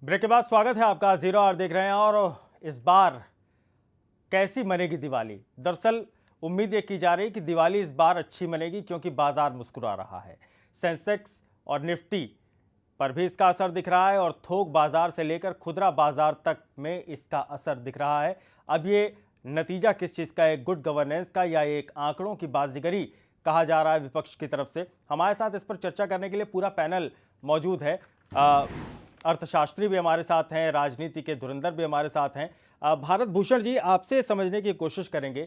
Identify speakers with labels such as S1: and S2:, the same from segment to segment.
S1: Break के बाद स्वागत है आपका। जीरो आवर देख रहे हैं और इस बार कैसी मनेगी दिवाली। दरअसल उम्मीद ये की जा रही है कि दिवाली इस बार अच्छी मनेगी क्योंकि बाजार मुस्कुरा रहा है। सेंसेक्स और निफ्टी पर भी इसका असर दिख रहा है और थोक बाजार से लेकर खुदरा बाजार तक में इसका असर दिख रहा है। अब ये नतीजा किस चीज़ का है, गुड गवर्नेंस का या एक आंकड़ों की बाजीगरी कहा जा रहा है विपक्ष की तरफ से। हमारे साथ इस पर चर्चा करने के लिए पूरा पैनल मौजूद है। अर्थशास्त्री भी हमारे साथ हैं, राजनीति के धुरंधर भी हमारे साथ हैं। भारत भूषण जी, आपसे समझने की कोशिश करेंगे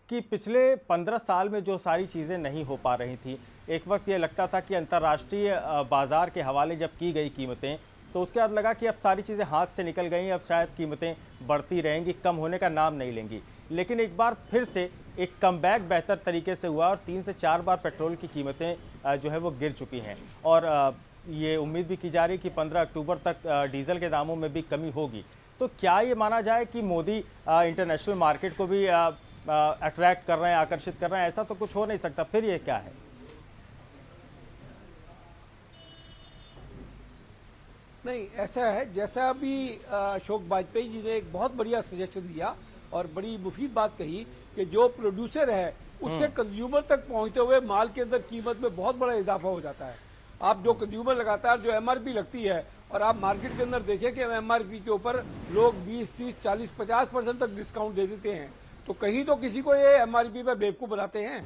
S1: कि पिछले 15 साल में जो सारी चीज़ें नहीं हो पा रही थी, एक वक्त ये लगता था कि अंतर्राष्ट्रीय बाजार के हवाले जब की गई कीमतें, तो उसके बाद लगा कि अब सारी चीज़ें हाथ से निकल गई, अब शायद कीमतें बढ़ती रहेंगी, कम होने का नाम नहीं लेंगी। लेकिन एक बार फिर से एक कमबैक बेहतर तरीके से हुआ और 3 से 4 बार पेट्रोल की कीमतें जो है वो गिर चुकी हैं और ये उम्मीद भी की जा रही है कि 15 अक्टूबर तक डीजल के दामों में भी कमी होगी। तो क्या ये माना जाए कि मोदी इंटरनेशनल मार्केट को भी अट्रैक्ट कर रहे हैं, आकर्षित कर रहे हैं? ऐसा तो कुछ हो नहीं सकता, फिर ये क्या है?
S2: नहीं, ऐसा है जैसा अभी अशोक वाजपेयी जी ने एक बहुत बढ़िया सजेशन दिया और बड़ी मुफीद बात कही कि जो प्रोड्यूसर है उससे कंज्यूमर तक पहुंचते हुए माल के अंदर कीमत में बहुत बड़ा इजाफा हो जाता है। आप जो कंज्यूमर लगातार जो एमआरपी लगती है और आप मार्केट के अंदर देखें कि एमआरपी के ऊपर लोग 20, 30, 40, 50% तक डिस्काउंट दे देते हैं, तो कहीं तो किसी को ये एमआरपी पे बेवकूफ बनाते हैं।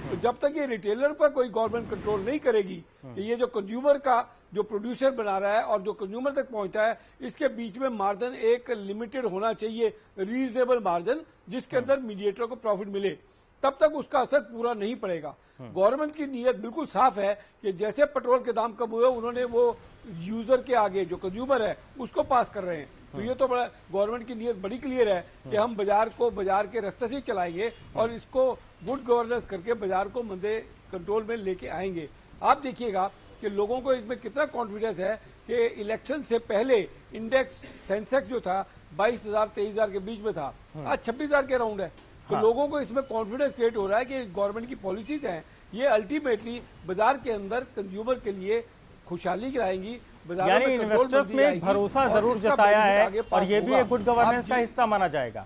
S2: तो जब तक ये रिटेलर पर कोई गवर्नमेंट कंट्रोल नहीं करेगी कि ये जो कंज्यूमर का जो प्रोड्यूसर बना रहा है और जो कंज्यूमर तक पहुंचता है, इसके बीच में मार्जिन एक लिमिटेड होना चाहिए, रीजनेबल मार्जिन, जिसके अंदर मीडिएटर को प्रॉफिट मिले, तब तक उसका असर पूरा नहीं पड़ेगा। गवर्नमेंट की नीयत बिल्कुल साफ है कि जैसे पेट्रोल के दाम कम हुए, उन्होंने वो यूजर के आगे जो कंज्यूमर है उसको पास कर रहे हैं। तो ये तो बड़ा गवर्नमेंट की नीयत बड़ी क्लियर है कि हम बाजार को बाजार के रास्ते से ही चलाएंगे और इसको गुड गवर्नेंस करके बाजार को मंदे कंट्रोल में लेके आएंगे। आप देखिएगा कि लोगों को इसमें कितना कॉन्फिडेंस है कि इलेक्शन से पहले इंडेक्स सेंसेक्स जो था 22,000 23,000 के बीच में था, आज 26,000 के राउंड है। तो लोगों को इसमें कॉन्फिडेंस क्रिएट हो रहा है कि गवर्नमेंट की पॉलिसीज हैं ये अल्टीमेटली बाजार के अंदर कंज्यूमर के लिए खुशहाली लाएंगी।
S1: यानी इन्वेस्टर्स में एक भरोसा जरूर जताया है और ये भी एक गुड गवर्नेंस का हिस्सा माना जाएगा।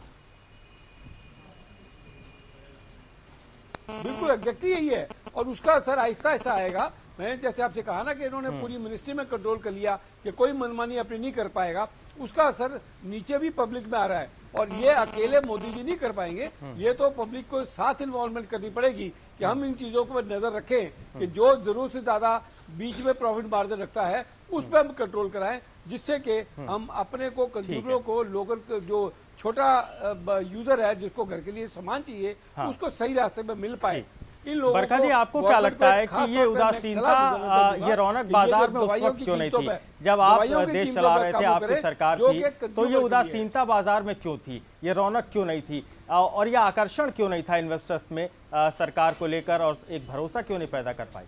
S2: बिल्कुल एग्जैक्टली यही है और उसका असर आहिस्ता आहिस्ता आएगा। मैंने जैसे आपसे कहा ना कि इन्होंने पूरी मिनिस्ट्री में कंट्रोल कर लिया कि कोई मनमानी अपनी नहीं कर पाएगा, उसका असर नीचे भी पब्लिक में आ रहा है और ये अकेले मोदी जी नहीं कर पाएंगे, ये तो पब्लिक को साथ इन्वॉल्वमेंट करनी पड़ेगी कि हम इन चीजों पर नजर रखें कि जो जरूरत से ज्यादा बीच में प्रॉफिट मार्जिन रखता है उस पर हम कंट्रोल कराएं, जिससे कि हम अपने को कंज्यूमरों को लोगों जो छोटा यूजर है जिसको घर के लिए सामान चाहिए उसको सही रास्ते में मिल पाए।
S1: बरखा जी, आपको क्या लगता है कि ये उदासीनता, ये रौनक बाजार में उस वक्त क्यों नहीं थी जब आप देश चला रहे थे, आपकी सरकार थी, तो ये उदासीनता बाजार में क्यों थी, ये रौनक क्यों नहीं थी और ये आकर्षण क्यों नहीं था इन्वेस्टर्स में सरकार को लेकर और एक भरोसा क्यों नहीं पैदा कर पाई?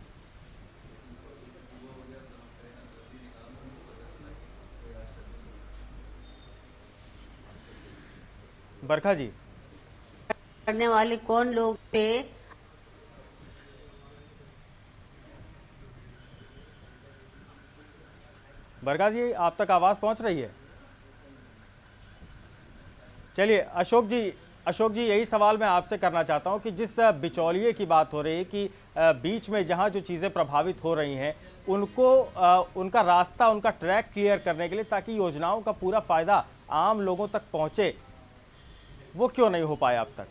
S1: बरखा जी,
S3: करने वाले कौन लोग थे?
S1: बरखा जी, आप तक आवाज पहुंच रही है? चलिए अशोक जी यही सवाल मैं आपसे करना चाहता हूं कि जिस बिचौलिए की बात हो रही है कि बीच में जहां जो चीज़ें प्रभावित हो रही हैं उनको उनका रास्ता, उनका ट्रैक क्लियर करने के लिए, ताकि योजनाओं का पूरा फायदा आम लोगों तक पहुंचे, वो क्यों नहीं हो पाया अब तक?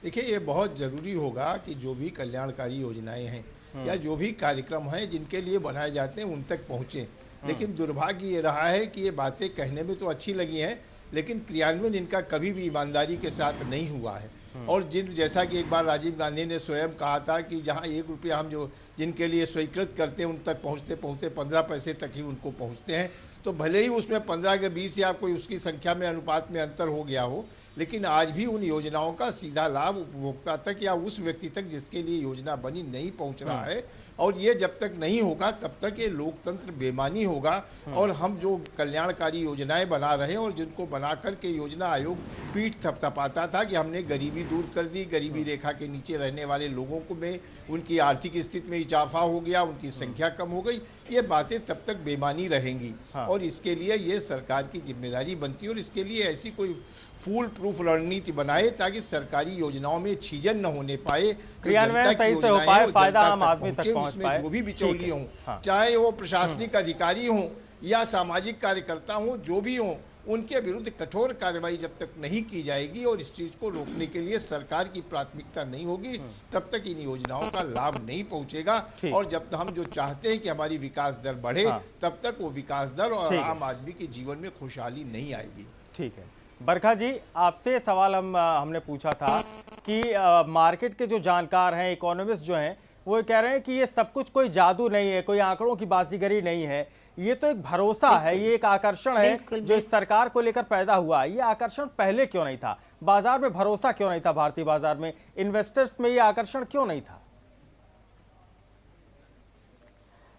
S4: देखिए, ये बहुत ज़रूरी होगा कि जो भी कल्याणकारी योजनाएं हैं या जो भी कार्यक्रम हैं जिनके लिए बनाए जाते हैं उन तक पहुँचे। लेकिन दुर्भाग्य ये रहा है कि ये बातें कहने में तो अच्छी लगी हैं लेकिन क्रियान्वयन इनका कभी भी ईमानदारी के साथ नहीं हुआ है। और जैसा कि एक बार राजीव गांधी ने स्वयं कहा था कि जहां 1 रुपया हम जो जिनके लिए स्वीकृत करते हैं उन तक पहुंचते पहुंचते 15 पैसे तक ही उनको पहुंचते हैं। तो भले ही उसमें 15 के 20 या कोई उसकी संख्या में अनुपात में अंतर हो गया हो, लेकिन आज भी उन योजनाओं का सीधा लाभ उपभोक्ता तक या उस व्यक्ति तक जिसके लिए योजना बनी नहीं पहुंच रहा है। और ये जब तक नहीं होगा तब तक ये लोकतंत्र बेमानी होगा। और हम जो कल्याणकारी योजनाएं बना रहे हैं और जिनको बना करके योजना आयोग पीठ थपथपाता था कि हमने गरीबी दूर कर दी, गरीबी रेखा के नीचे रहने वाले लोगों को में उनकी आर्थिक स्थिति में इजाफा हो गया, उनकी संख्या कम हो गई, ये बातें तब तक बेमानी रहेंगी। और इसके लिए ये सरकार की जिम्मेदारी बनती है और इसके लिए ऐसी कोई फूल प्रूफ रणनीति बनाए ताकि सरकारी योजनाओं में छीजन न होने पाए,
S1: क्रियान्वयन सही से हो पाए, फायदा आम आदमी तक पहुंच
S4: उसमें
S1: पाए।
S4: जो भी बिचौलिए हों,
S1: हाँ।
S4: चाहे वो प्रशासनिक अधिकारी हों या सामाजिक कार्यकर्ता हों, जो भी हों, उनके विरुद्ध कठोर कार्रवाई जब तक नहीं की जाएगी और इस चीज को रोकने के लिए सरकार की प्राथमिकता नहीं होगी, तब तक इन योजनाओं का लाभ नहीं पहुंचेगा। और जब तक हम जो चाहते हैं कि हमारी विकास दर बढ़े, तब तक वो विकास दर और आम आदमी के जीवन में खुशहाली नहीं आएगी।
S1: ठीक है बरखा जी, आपसे सवाल हमने पूछा था कि मार्केट के जो जानकार हैं, इकोनॉमिस्ट जो हैं, वो कह रहे हैं कि ये सब कुछ कोई जादू नहीं है, कोई आंकड़ों की बाजीगरी नहीं है, ये तो एक भरोसा है, ये एक आकर्षण है जो इस सरकार को लेकर पैदा हुआ है। ये आकर्षण पहले क्यों नहीं था? बाजार में भरोसा क्यों नहीं था? भारतीय बाजार में इन्वेस्टर्स में ये आकर्षण क्यों नहीं था?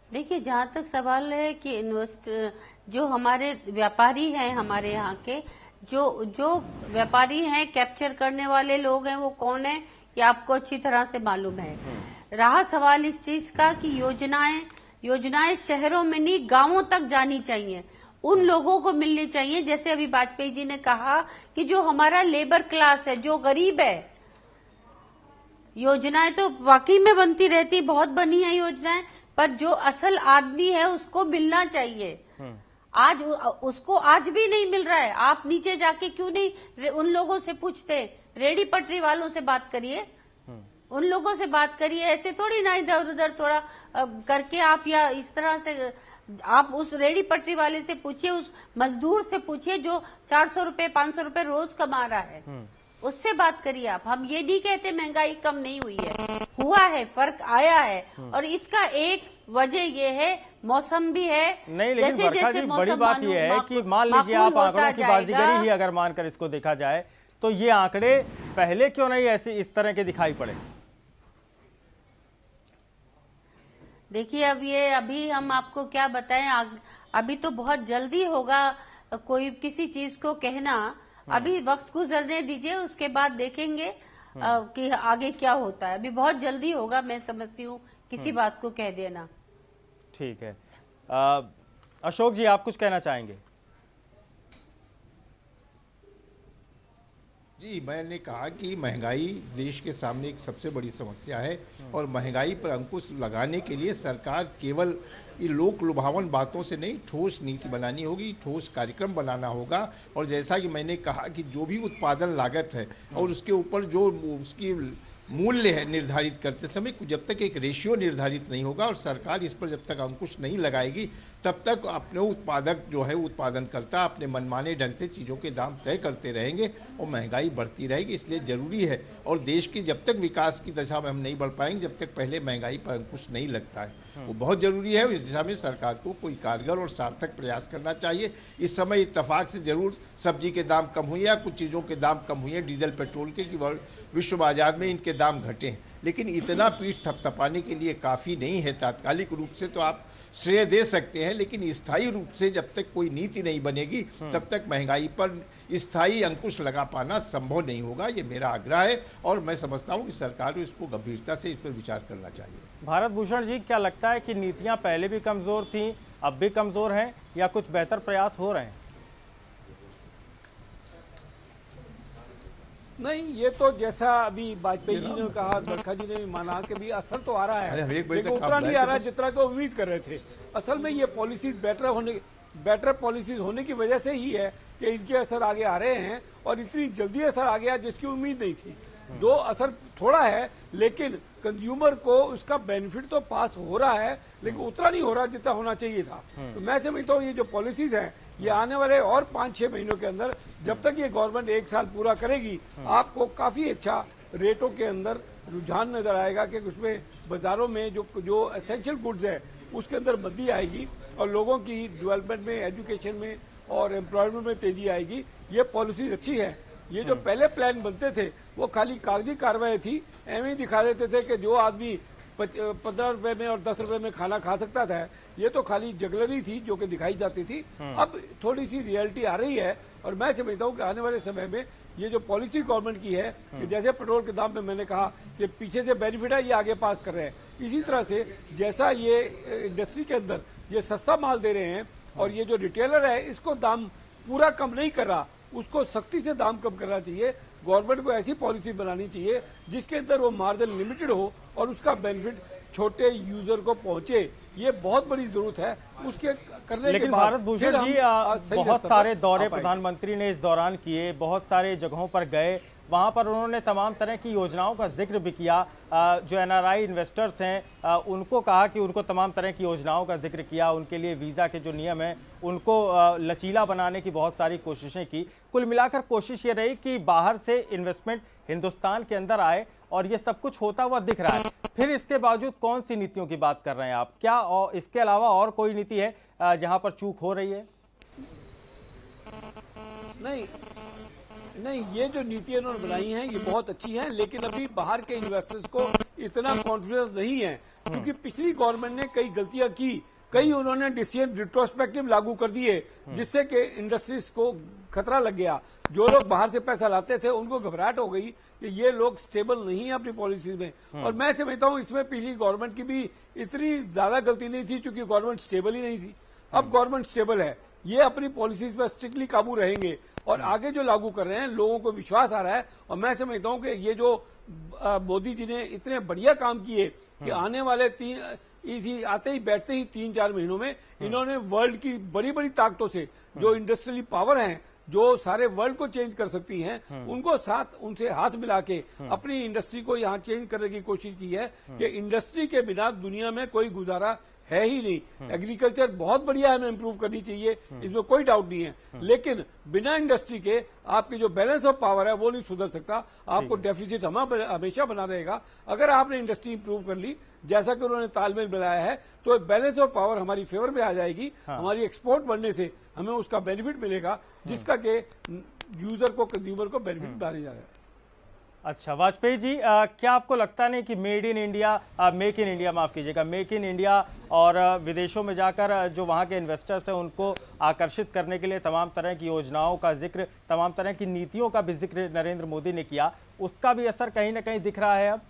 S3: देखिए, जहाँ तक सवाल है कि इन्वेस्टर जो हमारे व्यापारी हैं, हमारे यहाँ के जो व्यापारी हैं, कैप्चर करने वाले लोग हैं, वो कौन है ये आपको अच्छी तरह से मालूम है। रहा सवाल इस चीज का कि योजनाएं शहरों में नहीं गांवों तक जानी चाहिए, उन लोगों को मिलनी चाहिए। जैसे अभी वाजपेयी जी ने कहा कि जो हमारा लेबर क्लास है, जो गरीब है, योजनाएं तो वाकई में बनती रहती, बहुत बनी है योजनाएं, पर जो असल आदमी है उसको मिलना चाहिए। आज उसको आज भी नहीं मिल रहा है। आप नीचे जाके क्यों नहीं उन लोगों से पूछते? रेडी पटरी वालों से बात करिए, उन लोगों से बात करिए। ऐसे थोड़ी ना इधर उधर थोड़ा करके आप, या इस तरह से आप उस रेडी पटरी वाले से पूछिए, उस मजदूर से पूछिए जो 400 रुपए 500 रुपए रोज कमा रहा है, उससे बात करिए आप। हम ये नहीं कहते महंगाई कम नहीं हुई है, हुआ है, फर्क आया है। और इसका एक वजह ये है, मौसम भी है।
S1: नहीं, लेकिन बरखा जी, बड़ी बात ये है कि मान लीजिए आप आंकड़ों की बाजीगरी ही अगर मानकर इसको देखा जाए, तो ये आंकड़े पहले क्यों नहीं ऐसे इस तरह के दिखाई पड़े?
S3: देखिए, अभी हम आपको क्या बताएं, अभी तो बहुत जल्दी होगा कोई किसी चीज को कहना। अभी वक्त गुजरने दीजिए, उसके बाद देखेंगे कि आगे क्या होता है। अभी बहुत जल्दी होगा, मैं समझती हूँ, किसी बात को कह देना।
S1: ठीक है, अशोक जी आप कुछ कहना चाहेंगे?
S4: जी, मैंने कहा कि महंगाई देश के सामने एक सबसे बड़ी समस्या है और महंगाई पर अंकुश लगाने के लिए सरकार केवल ये लोक लुभावन बातों से नहीं, ठोस नीति बनानी होगी, ठोस कार्यक्रम बनाना होगा। और जैसा कि मैंने कहा कि जो भी उत्पादन लागत है और उसके ऊपर जो उसकी मूल्य है निर्धारित करते समय, जब तक एक रेशियो निर्धारित नहीं होगा और सरकार इस पर जब तक अंकुश नहीं लगाएगी, तब तक अपने उत्पादक जो है उत्पादनकर्ता अपने मनमाने ढंग से चीज़ों के दाम तय करते रहेंगे और महंगाई बढ़ती रहेगी। इसलिए ज़रूरी है, और देश की जब तक विकास की दिशा में हम नहीं बढ़ पाएंगे जब तक पहले महंगाई पर अंकुश नहीं लगता है, वो बहुत ज़रूरी है। इस दिशा में सरकार को कोई कारगर और सार्थक प्रयास करना चाहिए। इस समय इत्तेफाक से जरूर सब्जी के दाम कम हुए या कुछ चीज़ों के दाम कम हुए हैं, डीजल पेट्रोल के, कि विश्व बाजार में इनके दाम घटे हैं, लेकिन इतना पीठ थपथपाने के लिए काफ़ी नहीं है। तात्कालिक रूप से तो आप श्रेय दे सकते हैं, लेकिन स्थायी रूप से जब तक कोई नीति नहीं बनेगी तब तक महंगाई पर स्थायी अंकुश लगा पाना संभव नहीं होगा। ये मेरा आग्रह है और मैं समझता हूँ कि सरकार को इसको गंभीरता से इस पर विचार करना चाहिए।
S1: भारत भूषण जी, क्या लगता है कि नीतियां पहले भी कमजोर थीं, अब भी कमजोर हैं, या कुछ बेहतर प्रयास हो रहे हैं?
S2: नहीं, ये तो जैसा अभी वाजपेयी जी ने कहा, बरखा जी ने भी माना कि भी असर तो आ रहा है, लेकिन उतना नहीं आ रहा है जितना कि उम्मीद कर रहे थे। असल में ये पॉलिसीज बेटर पॉलिसीज होने की वजह से ही है कि इनके असर आगे आ रहे हैं, और इतनी जल्दी असर आ गया जिसकी उम्मीद नहीं थी। दो असर थोड़ा है, लेकिन कंज्यूमर को उसका बेनिफिट तो पास हो रहा है, लेकिन उतना नहीं हो रहा जितना होना चाहिए था। तो मैं समझता हूँ ये जो पॉलिसीज हैं, ये आने वाले और 5-6 महीनों के अंदर, जब तक ये गवर्नमेंट 1 साल पूरा करेगी, आपको काफी अच्छा रेटों के अंदर रुझान नजर आएगा कि उसमें बाजारों में जो एसेंशियल गुड्स है उसके अंदर मंदी आएगी। और लोगों की डेवलपमेंट में, एजुकेशन में और एम्प्लॉयमेंट में तेजी आएगी। ये पॉलिसी अच्छी है। ये जो पहले प्लान बनते थे वो खाली कागजी कार्रवाई थी, एवं ही दिखा देते थे कि जो आदमी 15 रुपए में और 10 रुपए में खाना खा सकता था, ये तो खाली जगलरी थी जो कि दिखाई जाती थी। अब थोड़ी सी रियलिटी आ रही है और मैं समझता हूँ कि आने वाले समय में ये जो पॉलिसी गवर्नमेंट की है कि जैसे पेट्रोल के दाम में मैंने कहा कि पीछे से बेनिफिट है, ये आगे पास कर रहे हैं, इसी तरह से जैसा ये इंडस्ट्री के अंदर ये सस्ता माल दे रहे हैं और ये जो रिटेलर है इसको दाम पूरा कम नहीं कर रहा, उसको सख्ती से दाम कम करना चाहिए। गवर्नमेंट को ऐसी पॉलिसी बनानी चाहिए जिसके अंदर वो मार्जिन लिमिटेड हो और उसका बेनिफिट छोटे यूजर को पहुंचे। ये बहुत बड़ी जरूरत है उसके करने
S1: लेकिन
S2: के बाद
S1: भारत भूषण जी बहुत सारे दौरे प्रधानमंत्री ने इस दौरान किए, बहुत सारे जगहों पर गए, वहां पर उन्होंने तमाम तरह की योजनाओं का जिक्र भी किया। जो एनआरआई इन्वेस्टर्स हैं उनको कहा कि उनको तमाम तरह की योजनाओं का जिक्र किया, उनके लिए वीज़ा के जो नियम हैं उनको लचीला बनाने की बहुत सारी कोशिशें की। कुल मिलाकर कोशिश ये रही कि बाहर से इन्वेस्टमेंट हिंदुस्तान के अंदर आए और ये सब कुछ होता हुआ दिख रहा है। फिर इसके बावजूद कौन सी नीतियों की बात कर रहे हैं आप? क्या और इसके अलावा और कोई नीति है जहां पर चूक हो रही है?
S2: नहीं, ये जो नीतियां इन्होंने बनाई हैं ये बहुत अच्छी हैं, लेकिन अभी बाहर के इन्वेस्टर्स को इतना कॉन्फिडेंस नहीं है क्योंकि पिछली गवर्नमेंट ने कई गलतियां की, कई उन्होंने डिसीजन रिट्रोस्पेक्टिव लागू कर दिए जिससे कि इंडस्ट्रीज को खतरा लग गया। जो लोग बाहर से पैसा लाते थे उनको घबराहट हो गई कि ये लोग स्टेबल नहीं है अपनी पॉलिसीज में। और मैं समझता हूं इसमें पिछली गवर्नमेंट की भी इतनी ज्यादा गलती नहीं थी क्योंकि गवर्नमेंट स्टेबल ही नहीं थी। अब गवर्नमेंट स्टेबल है, ये अपनी पॉलिसीज पर स्ट्रिक्टली काबू रहेंगे और आगे जो लागू कर रहे हैं लोगों को विश्वास आ रहा है। और मैं समझता हूं कि ये जो मोदी जी ने इतने बढ़िया काम किए कि आने वाले आते ही बैठते ही 3-4 महीनों में इन्होंने वर्ल्ड की बड़ी बड़ी ताकतों से जो इंडस्ट्रियल पावर हैं, जो सारे वर्ल्ड को चेंज कर सकती हैं, उनको साथ उनसे हाथ मिला के अपनी इंडस्ट्री को यहाँ चेंज करने की कोशिश की है कि इंडस्ट्री के बिना दुनिया में कोई गुजारा है ही नहीं। एग्रीकल्चर बहुत बढ़िया है, हमें इंप्रूव करनी चाहिए, इसमें कोई डाउट नहीं है, लेकिन बिना इंडस्ट्री के आपकी जो बैलेंस ऑफ पावर है वो नहीं सुधर सकता। आपको डेफिसिट हमेशा बना रहेगा। अगर आपने इंडस्ट्री इंप्रूव कर ली जैसा कि उन्होंने तालमेल बनाया है तो बैलेंस ऑफ पावर हमारी फेवर में आ जाएगी। हमारी एक्सपोर्ट बढ़ने से हमें उसका बेनिफिट मिलेगा जिसका कि यूजर को, कंज्यूमर को बेनिफिट डाले जा रहा है।
S1: अच्छा वाजपेयी जी, क्या आपको लगता नहीं कि मेक इन इंडिया माफ़ कीजिएगा, मेक इन इंडिया और विदेशों में जाकर जो वहाँ के इन्वेस्टर्स हैं उनको आकर्षित करने के लिए तमाम तरह की योजनाओं का जिक्र, तमाम तरह की नीतियों का भी जिक्र नरेंद्र मोदी ने किया, उसका भी असर कहीं ना कहीं दिख रहा है अब?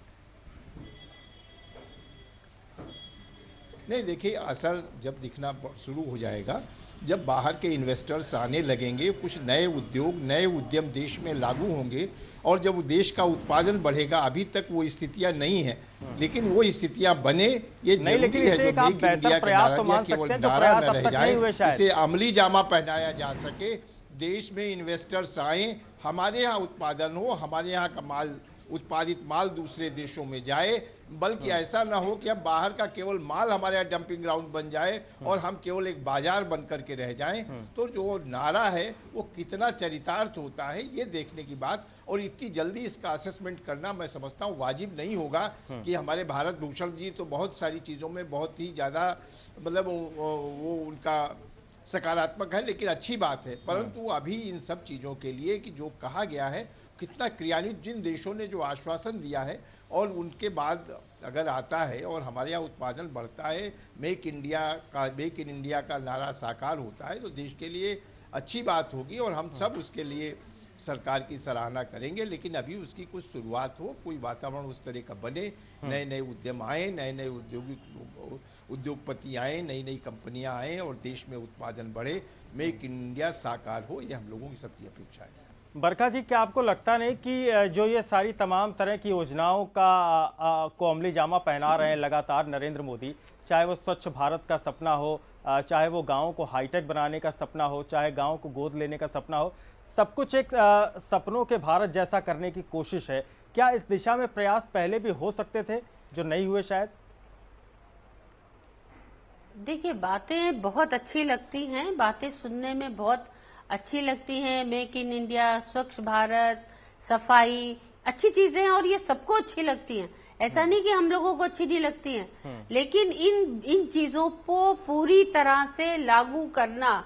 S4: नहीं, देखिए असर जब दिखना शुरू हो जाएगा, जब बाहर के इन्वेस्टर्स आने लगेंगे, कुछ नए उद्योग, नए उद्यम देश में लागू होंगे और जब देश का उत्पादन बढ़ेगा, अभी तक वो स्थितियां नहीं है, लेकिन वो स्थितियां बने, ये जरूरी है। जो मेक इंडिया का नारा केवल नारा न रह जाए, इसे अमली जामा पहनाया जा सके। देश में इन्वेस्टर्स आए, हमारे यहाँ उत्पादन हो, हमारे यहाँ का माल, उत्पादित माल दूसरे देशों में जाए, बल्कि ऐसा ना हो कि अब बाहर का केवल माल हमारे यहाँ डंपिंग ग्राउंड बन जाए और हम केवल एक बाजार बन करके रह जाएं। तो जो नारा है वो कितना चरितार्थ होता है ये देखने की बात, और इतनी जल्दी इसका असेसमेंट करना मैं समझता हूँ वाजिब नहीं होगा। कि हमारे भारत भूषण जी तो बहुत सारी चीज़ों में बहुत ही ज़्यादा मतलब वो उनका सकारात्मक है, लेकिन अच्छी बात है, परंतु अभी इन सब चीज़ों के लिए कि जो कहा गया है कितना क्रियान्वित, जिन देशों ने जो आश्वासन दिया है और उनके बाद अगर आता है और हमारे यहाँ उत्पादन बढ़ता है, मेक इन इंडिया का नारा साकार होता है, तो देश के लिए अच्छी बात होगी और हम सब उसके लिए सरकार की सराहना करेंगे। लेकिन अभी उसकी कुछ शुरुआत हो, कोई वातावरण उस तरह का बने, नए नए उद्यम आए, नए नए उद्योगपति आए, नई नई कंपनियां आए और देश में उत्पादन बढ़े, मेक इन इंडिया साकार हो, ये हम लोगों की सबकी अपेक्षा है।
S1: बरखा जी, क्या आपको लगता नहीं कि जो ये सारी तमाम तरह की योजनाओं का को अमली जामा पहना रहे हैं लगातार नरेंद्र मोदी, चाहे वो स्वच्छ भारत का सपना हो, चाहे वो गाँव को हाईटेक बनाने का सपना हो, चाहे गाँव को गोद लेने का सपना हो, सब कुछ एक सपनों के भारत जैसा करने की कोशिश है। क्या इस दिशा में प्रयास पहले भी हो सकते थे जो नहीं हुए शायद?
S3: देखिए, बातें बहुत अच्छी लगती हैं, बातें सुनने में बहुत अच्छी लगती हैं। मेक इन इंडिया, स्वच्छ भारत, सफाई, अच्छी चीजें हैं और ये सबको अच्छी लगती हैं, ऐसा नहीं कि हम लोगों को अच्छी नहीं लगती हैं, लेकिन इन चीजों को पूरी तरह से लागू करना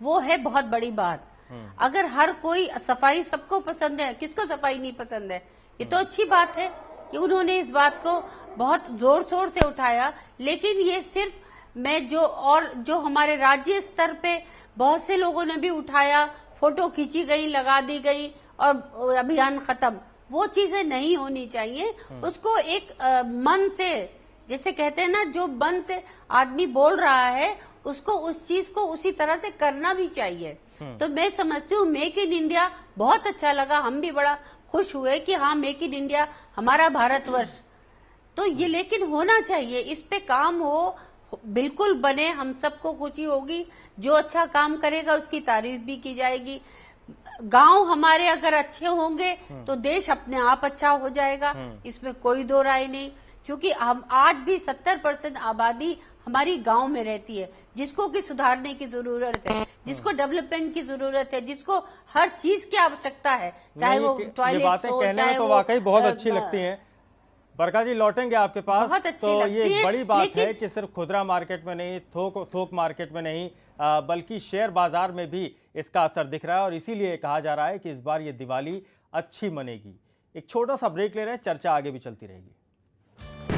S3: वो है बहुत बड़ी बात। अगर हर कोई, सफाई सबको पसंद है, किसको सफाई नहीं पसंद है? ये तो अच्छी बात है कि उन्होंने इस बात को बहुत जोर शोर से उठाया। लेकिन ये सिर्फ मैं जो हमारे राज्य स्तर पे बहुत से लोगों ने भी उठाया, फोटो खींची गई, लगा दी गई और अभियान खत्म, वो चीजें नहीं होनी चाहिए। उसको एक मन से, जैसे कहते हैं ना, जो मन से आदमी बोल रहा है उसको उस चीज को उसी तरह से करना भी चाहिए। तो मैं समझती हूँ मेक इन इंडिया बहुत अच्छा लगा, हम भी बड़ा खुश हुए कि हाँ, मेक इन इंडिया हमारा भारतवर्ष। तो ये लेकिन होना चाहिए, इस पे काम हो, बिल्कुल बने, हम सबको खुशी होगी। जो अच्छा काम करेगा उसकी तारीफ भी की जाएगी। गांव हमारे अगर अच्छे होंगे तो देश अपने आप अच्छा हो जाएगा, इसमें कोई दो राय नहीं। क्योंकि हम आज भी 70% आबादी हमारी गांव में रहती है, जिसको कि सुधारने की जरूरत है, जिसको डेवलपमेंट की जरूरत है, जिसको हर चीज की आवश्यकता है, चाहे वो टॉयलेट
S1: बातें
S3: हो,
S1: कहने
S3: चाहे
S1: में तो
S3: वो
S1: वाकई बहुत अच्छी लगती हैं। बरका जी लौटेंगे आपके पास।
S3: बहुत अच्छी
S1: तो
S3: लगती
S1: ये
S3: है,
S1: बड़ी बात
S3: लेकिन
S1: है कि सिर्फ खुदरा मार्केट में नहीं, थोक मार्केट में नहीं, बल्कि शेयर बाजार में भी इसका असर दिख रहा है। और इसीलिए कहा जा रहा है कि इस बार ये दिवाली अच्छी मनेगी। एक छोटा सा ब्रेक ले रहे हैं, चर्चा आगे भी चलती रहेगी।